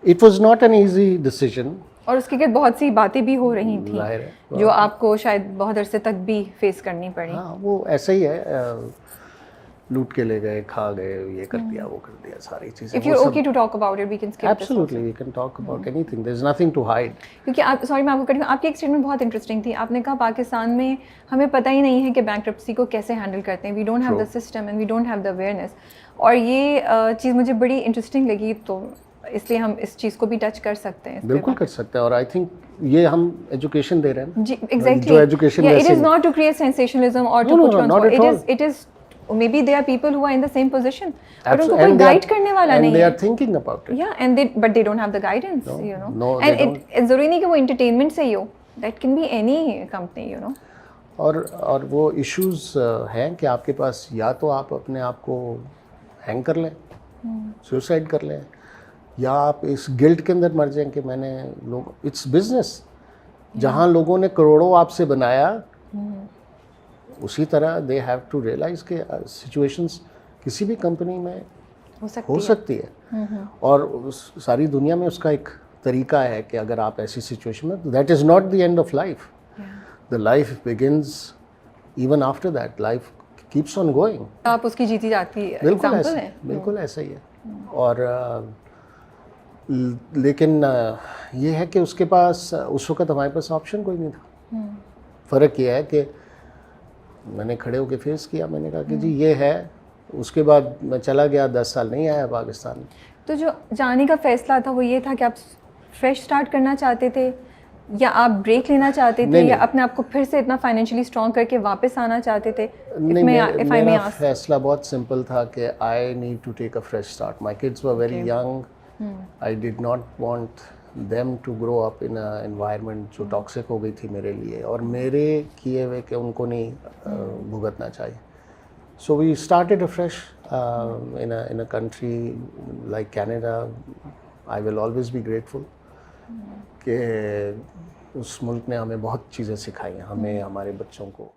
It was not an easy decision. और उसके बाद बहुत सी बातें भी हो रही थी जो आपको शायद बहुत अरसे तक भी फेस करनी पड़ी। हाँ, वो ऐसा ही है, लूट के ले गए, खा गए, ये कर दिया, वो कर दिया, सारी चीजें। If you're okay to talk about it, we can skip this also. Absolutely, we can talk about anything. There's nothing to hide. क्योंकि आप, सॉरी मैं आपको कट, आपकी एक स्टेटमेंट बहुत इंटरेस्टिंग थी। आपने कहा पाकिस्तान में हमें पता ही नहीं है कि बैंक्रप्सी को कैसे हैंडल करते हैं, we don't have the system and we don't have the awareness. और ये चीज़ मुझे बड़ी इंटरेस्टिंग लगी, तो इसलिए हम इस चीज़ को भी टच कर सकते हैं। बिल्कुल कर सकते हैं, और आई थिंक ये हम एजुकेशन दे रहे हैं जी, एग्जैक्टली। जो education it is not to create sensationalism और to put on, it is maybe there are people who are in the same position but उनको कोई गाइड करने वाला नहीं है, and they are thinking about it, yeah, and but they don't have the guidance, you know. No, and it जरूरी नहीं कि वो entertainment से ही हो, that can be any company, you know. और वो इश्यूज हैं कि आपके पास या तो आप अपने आप को हैंग कर लें, सुसाइड कर लें, या आप इस गिल्ट के अंदर मर जाएं कि मैंने लोग, इट्स बिजनेस, जहाँ लोगों ने करोड़ों आपसे बनाया, उसी तरह दे हैव टू रियलाइज के सिचुएशंस किसी भी कंपनी में हो सकती है। और सारी दुनिया में उसका एक तरीका है कि अगर आप ऐसी सिचुएशन में, that is not the end of life, the life begins even after that, life keeps on going. आप उसकी जीती जाती एग्जांपल है, बिल्कुल ऐसा ही है। और लेकिन ये है कि उसके पास उस वक्त हमारे पास ऑप्शन कोई नहीं था। फ़र्क ये है कि मैंने खड़े होकर फेस किया, मैंने कहा कि जी ये है, उसके बाद मैं चला गया, 10 साल नहीं आया पाकिस्तान में। तो जो जाने का फैसला था वो ये था कि आप फ्रेश स्टार्ट करना चाहते थे, या आप ब्रेक लेना चाहते थे, या अपने आप को फिर से इतना फाइनेंशियली स्ट्रॉन्ग करके वापस आना चाहते थे? नहीं, मेरा फैसला बहुत सिंपल था कि I need to take a fresh start. My kids were very young, I did not want them to grow up in a environment जो टॉक्सिक हो गई थी मेरे लिए, और मेरे किए हुए के उनको नहीं भुगतना चाहिए। So we started afresh in a country like Canada. I will always be grateful कि उस मुल्क ने हमें बहुत चीज़ें सिखाई हैं, हमें, हमारे बच्चों को।